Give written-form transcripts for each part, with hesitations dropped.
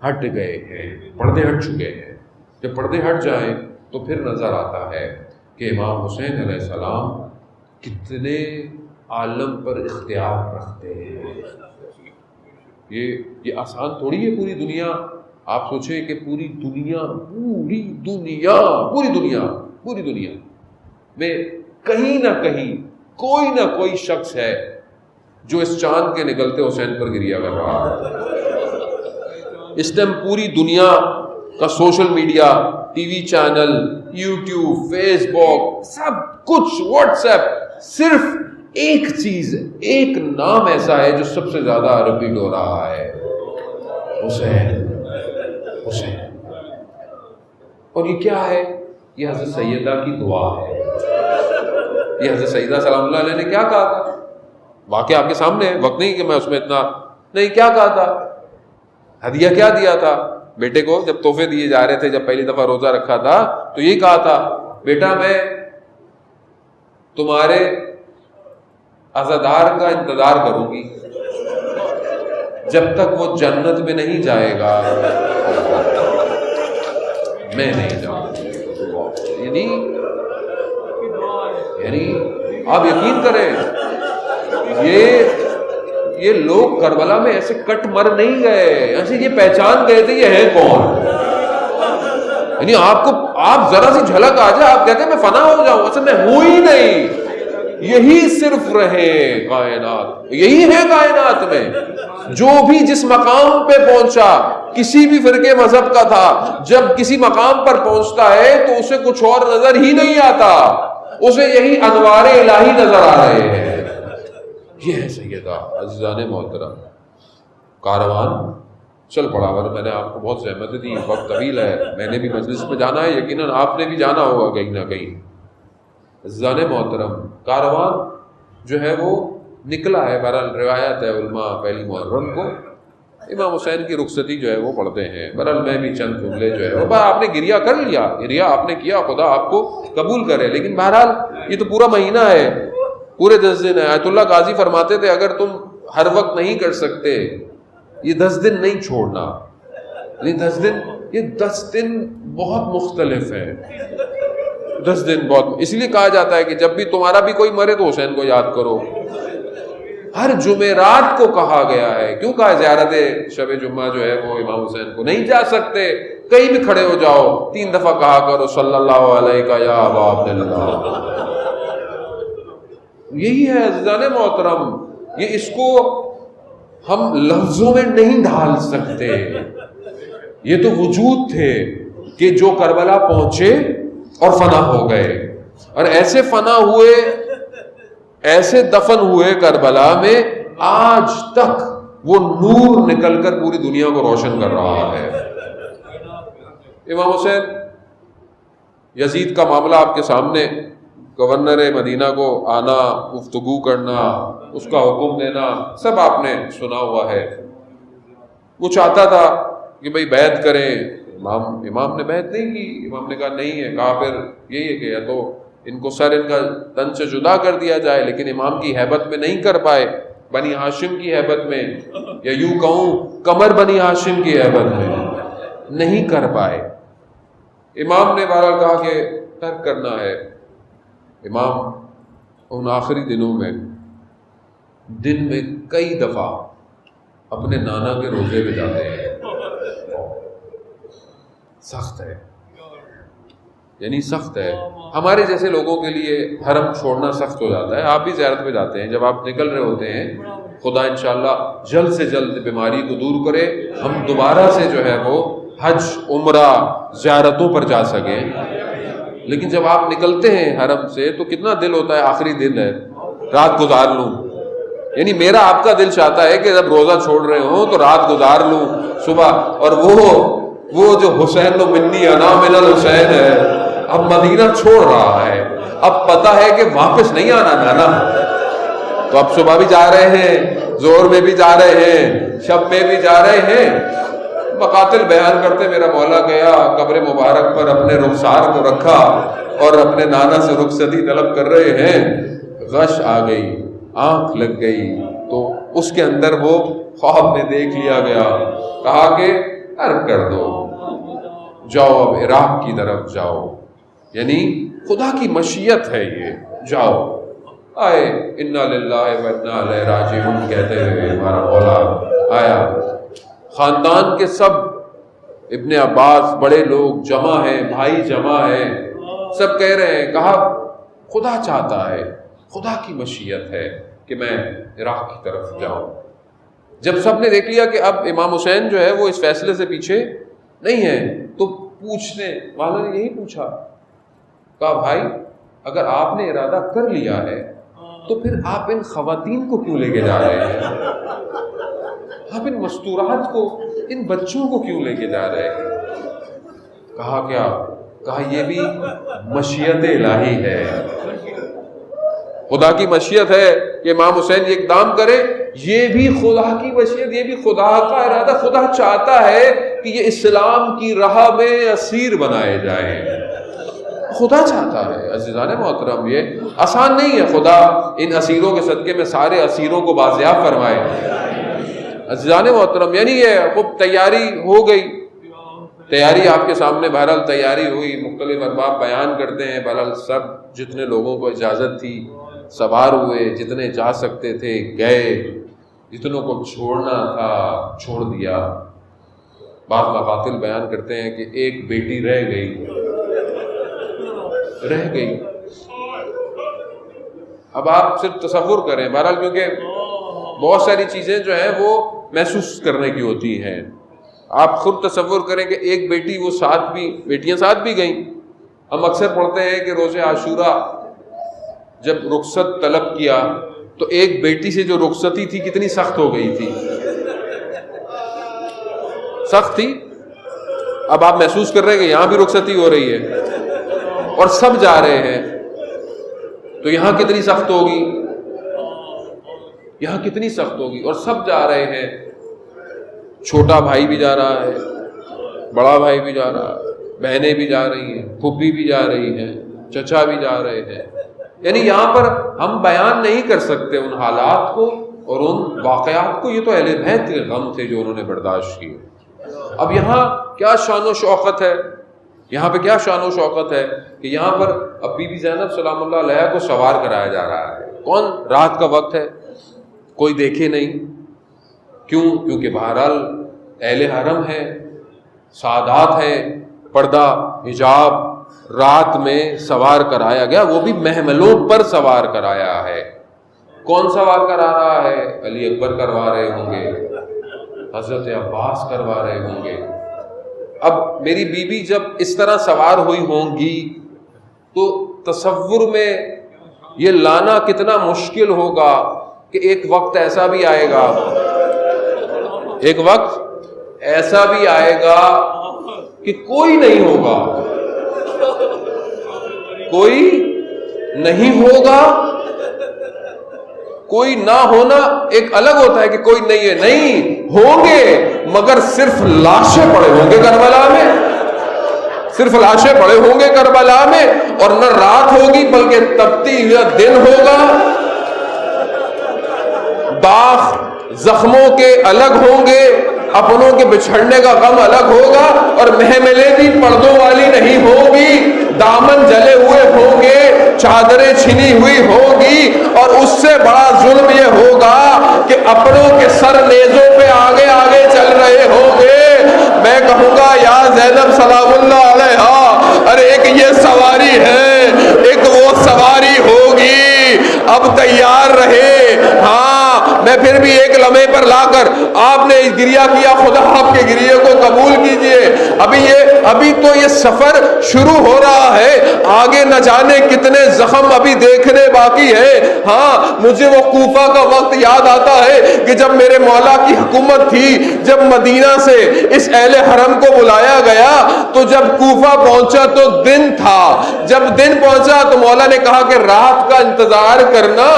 ہٹ گئے ہیں، پردے ہٹ چکے ہیں. جب پردے ہٹ جائیں تو پھر نظر آتا ہے کہ امام حسین علیہ السلام کتنے عالم پر اختیار رکھتے ہیں. یہ آسان تھوڑی ہے. پوری دنیا، آپ سوچیں کہ پوری دنیا میں کہیں نہ کہیں کوئی نہ کوئی شخص ہے جو اس چاند کے نکلتے حسین پر گریا کر رہا ہے. اس ٹائم پوری دنیا کا social media, T V channel, YouTube, Facebook, سب کچھ، واٹس ایپ، صرف ایک چیز، ایک نام ایسا ہے جو سب سے زیادہ ریپیٹ ہو رہا ہے، حسین. حسین. اور یہ کیا ہے؟ یہ حضرت سیدہ کی دعا ہے. یہ حضرت سیدہ سلام اللہ علیہ نے کیا کہا تھا؟ واقعہ آپ کے سامنے ہے، وقت نہیں کہ میں اس میں اتنا نہیں. کیا کہا تھا؟ ہدیہ کیا دیا تھا بیٹے کو جب تحفے دیے جا رہے تھے؟ جب پہلی دفعہ روزہ رکھا تھا تو یہ کہا تھا، بیٹا میں تمہارے عزادار کا انتظار کروں گی جب تک وہ جنت میں نہیں جائے گا میں نہیں جاؤں. یعنی آپ یقین کریں، یہ لوگ کربلا میں ایسے کٹ مر نہیں گئے، ایسے یہ پہچان گئے تھے یہ ہے کون. یعنی آپ ذرا سی جھلک آ جائے، آپ کہتے ہیں میں فنا ہو جاؤں، اصل میں ہوں ہی نہیں. یہی صرف رہے کائنات، یہی ہے کائنات میں. جو بھی جس مقام پہ پہنچا، کسی بھی فرقے مذہب کا تھا، جب کسی مقام پر پہنچتا ہے تو اسے کچھ اور نظر ہی نہیں آتا، اسے یہی انوار الہی نظر آ رہے ہیں. یہ ہے سیدہ. عزیزان محترم، کاروان چل پڑا. اور میں نے آپ کو بہت زحمت دی، وقت طویل ہے، میں نے بھی مجلس میں جانا ہے، یقیناً آپ نے بھی جانا ہوگا کہیں نہ کہیں. عزیزان محترم، کاروان جو ہے وہ نکلا ہے. بہرحال روایت ہے علماء پہلی محرم کو امام حسین کی رخصتی جو ہے وہ پڑھتے ہیں. بہرحال میں بھی چند جملے جو ہے وہ، آپ نے گریا کر لیا، گریا آپ نے کیا، خدا آپ کو قبول کرے. لیکن بہرحال یہ تو پورا مہینہ ہے، پورے 10 دن ہے. آیت اللہ غازی فرماتے تھے اگر تم ہر وقت نہیں کر سکتے، یہ 10 دن نہیں چھوڑنا. یہ 10 دن بہت مختلف ہیں. 10 دن بہت، اس لیے کہا جاتا ہے کہ جب بھی تمہارا بھی کوئی مرے تو حسین کو یاد کرو. ہر جمعرات کو کہا گیا ہے. کیوں کہا؟ زیارت شب جمعہ جو ہے وہ امام حسین کو نہیں جا سکتے، کہیں بھی کھڑے ہو جاؤ 3 دفعہ کہا کرو صلی اللہ علیہ یا ابا عبداللہ. یہی ہے عزیزان محترم. یہ اس کو ہم لفظوں میں نہیں ڈھال سکتے. یہ تو وجود تھے کہ جو کربلا پہنچے اور فنا ہو گئے، اور ایسے فنا ہوئے، ایسے دفن ہوئے کربلا میں، آج تک وہ نور نکل کر پوری دنیا کو روشن کر رہا ہے. امام حسین، یزید کا معاملہ آپ کے سامنے، گورنر مدینہ کو آنا، گفتگو کرنا، اس کا حکم دینا، سب آپ نے سنا ہوا ہے. وہ چاہتا تھا کہ بھئی بیعت کریں. امام نے بیعت نہیں کی. امام نے کہا نہیں ہے. کہا پھر یہی ہے کہ یا تو ان کو سر ان کا تن سے جدا کر دیا جائے، لیکن امام کی ہیبت میں نہیں کر پائے، بنی ہاشم کی ہیبت میں، یا یوں کہوں کمر بنی ہاشم کی ہیبت میں نہیں کر پائے. امام نے بہرحال کہا کہ ترک کرنا ہے. امام ان آخری دنوں میں دن میں کئی دفعہ اپنے نانا کے روزے پہ جاتے ہیں. سخت ہے، یعنی سخت ہے. ہمارے جیسے لوگوں کے لیے حرم چھوڑنا سخت ہو جاتا ہے. آپ بھی زیارت پہ جاتے ہیں، جب آپ نکل رہے ہوتے ہیں، خدا انشاءاللہ جلد سے جلد بیماری کو دور کرے، ہم دوبارہ سے جو ہے وہ حج، عمرہ، زیارتوں پر جا سکیں. لیکن جب آپ نکلتے ہیں حرم سے تو کتنا دل ہوتا ہے آخری دن ہے، رات گزار لوں. یعنی میرا آپ کا دل چاہتا ہے کہ جب روزہ چھوڑ رہے ہوں تو رات گزار لوں صبح. اور وہ جو حسین و منی انا من الحسین ہے، اب مدینہ چھوڑ رہا ہے، اب پتہ ہے کہ واپس نہیں آنا نانا. تو اب صبح بھی جا رہے ہیں، زہر میں بھی جا رہے ہیں، شب میں بھی جا رہے ہیں. مقاتل بیان کرتے میرا مولا گیا قبر مبارک پر اپنے رخسار کو رکھا اور اپنے نانا سے رخصتی طلب کر رہے ہیں. غش آ گئی، آنکھ لگ گئی، تو اس کے اندر وہ خواب میں دیکھ لیا گیا. کہا کہ عرض کر دو جاؤ اب عراق کی طرف جاؤ، یعنی خدا کی مشیت ہے یہ، جاؤ۔ آئے انا للہ و انا الیہ راجعون کہتے ہوئے ہمارا مولا آیا، خاندان کے سب ابن عباس بڑے لوگ جمع ہیں، بھائی جمع ہیں، سب کہہ رہے ہیں کہا خدا چاہتا ہے، خدا کی مشیت ہے کہ میں عراق کی طرف جاؤں۔ جب سب نے دیکھ لیا کہ اب امام حسین جو ہے وہ اس فیصلے سے پیچھے نہیں ہے، تو پوچھنے والا نے یہی پوچھا، کہا بھائی اگر آپ نے ارادہ کر لیا ہے تو پھر آپ ان خواتین کو کیوں لے کے جا رہے ہیں؟ آپ ان مستورات کو، ان بچوں کو کیوں لے کے جا رہے ہیں؟ کہا کیا؟ کہا یہ بھی مشیت الہی ہے، خدا کی مشیت ہے کہ امام حسین یہ اقدام کرے، یہ بھی خدا کی مشیت، یہ بھی خدا کا ارادہ، خدا چاہتا ہے کہ یہ اسلام کی راہ میں اسیر بنائے جائیں، خدا چاہتا ہے۔ عزیزان محترم یہ آسان نہیں ہے، خدا ان اسیروں کے صدقے میں سارے اسیروں کو بازیاب فرمائے۔ عزیزان محترم یعنی یہ خوب تیاری ہو گئی، تیاری آپ کے سامنے بہرحال تیاری ہوئی، مختلف ارباب بیان کرتے ہیں، بہرحال سب جتنے لوگوں کو اجازت تھی سوار ہوئے، جتنے جا سکتے تھے گئے، جتنوں کو چھوڑنا تھا چھوڑ دیا۔ بعض مقاتل بیان کرتے ہیں کہ ایک بیٹی رہ گئی۔ اب آپ صرف تصور کریں، بہرحال کیونکہ بہت ساری چیزیں جو ہیں وہ محسوس کرنے کی ہوتی ہیں، آپ خود تصور کریں کہ ایک بیٹی، وہ ساتھ بھی بیٹیاں ساتھ بھی گئیں۔ ہم اکثر پڑھتے ہیں کہ روز عاشورہ جب رخصت طلب کیا تو ایک بیٹی سے جو رخصتی تھی کتنی سخت ہو گئی تھی، سخت تھی۔ اب آپ محسوس کر رہے ہیں کہ یہاں بھی رخصتی ہو رہی ہے اور سب جا رہے ہیں، تو یہاں کتنی سخت ہوگی، یہاں کتنی سخت ہوگی، اور سب جا رہے ہیں، چھوٹا بھائی بھی جا رہا ہے، بڑا بھائی بھی جا رہا ہے، بہنیں بھی جا رہی ہیں، پھوپھی بھی جا رہی ہیں، چچا بھی جا رہے ہیں۔ یعنی یہاں پر ہم بیان نہیں کر سکتے ان حالات کو اور ان واقعات کو، یہ تو اہل بیت کے غم تھے جو انہوں نے برداشت کیے۔ اب یہاں کیا شان و شوقت ہے، یہاں پہ کیا شان و شوقت ہے کہ یہاں پر اب بی بی زینب سلام اللہ علیہ کو سوار کرایا جا رہا ہے۔ کون؟ رات کا وقت ہے، کوئی دیکھے نہیں، کیوں؟ کیونکہ بہرحال اہل حرم ہے، سعادات ہے، پردہ حجاب، رات میں سوار کرایا گیا، وہ بھی محملوں پر سوار کرایا ہے۔ کون سوار کرا رہا ہے؟ علی اکبر کروا رہے ہوں گے، حضرت عباس کروا رہے ہوں گے۔ اب میری بیوی جب اس طرح سوار ہوئی ہوں گی تو تصور میں یہ لانا کتنا مشکل ہوگا کہ ایک وقت ایسا بھی آئے گا، ایک وقت ایسا بھی آئے گا کہ کوئی نہیں ہوگا، کوئی نہیں ہوگا۔ کوئی نہ ہونا ایک الگ ہوتا ہے کہ کوئی نہیں ہے، نہیں ہوں گے مگر صرف لاشیں پڑے ہوں گے کربلا میں، صرف لاشیں پڑے ہوں گے کربلا میں، اور نہ رات ہوگی بلکہ تپتی ہوئی دن ہوگا۔ داغ زخموں کے الگ ہوں گے، اپنوں کے بچھڑنے کا غم الگ ہوگا، اور محملیں بھی پردوں والی نہیں ہوگی، دامن جلے ہوئے ہوں گے، چادریں چھنی ہوئی ہوگی، اور اس سے بڑا ظلم یہ ہوگا کہ اپنوں کے سر نیزوں پہ آگے آگے چل رہے ہوں گے۔ میں کہوں گا یا زینب سلام اللہ علیہا، ارے ایک یہ سواری ہے، ایک وہ سواری ہوگی، اب تیار رہے۔ ہاں میں پھر بھی ایک لمحے پر لا کر، آپ نے گریہ کیا، خدا آپ کے گریہ کو قبول کیجئے۔ ابھی تو یہ سفر شروع ہو رہا ہے، آگے نہ جانے کتنے زخم ابھی دیکھنے باقی ہے۔ ہاں مجھے وہ کوفہ کا وقت یاد آتا ہے کہ جب میرے مولا کی حکومت تھی، جب مدینہ سے اس اہل حرم کو بلایا گیا تو جب کوفہ پہنچا تو دن تھا، جب دن پہنچا تو مولا نے کہا کہ رات کا انتظار کرنا،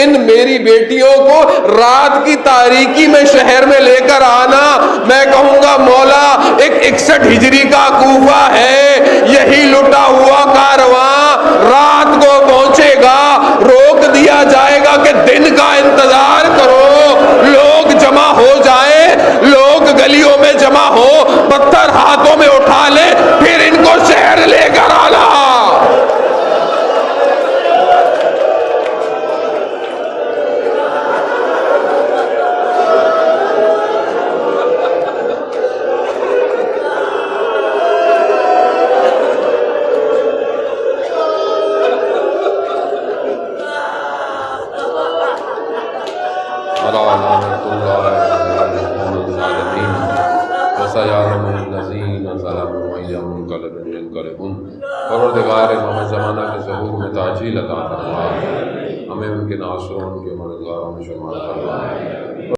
ان میری بیٹیوں کو رات کی تاریکی میں شہر میں لے کر آنا۔ میں کہوں گا مولا ایک 61 ہجری کا کوفہ ہے، یہی لٹا ہوا کارواں رات کو پہنچے گا، روک دیا جائے گا کہ دن کا انتظار کرو، لوگ جمع ہو جائیں، لوگ گلیوں میں جمع ہو، پتھر ہاتھوں میں اٹھا لے، پھر ان کو شہر لے کر آنا۔ پروردگار ہمیں زمانہ کے ظہور میں تاجیل عطا فرما، ہمیں ان کے ناصروں، ان کے مددگاروں میں شمار فرما۔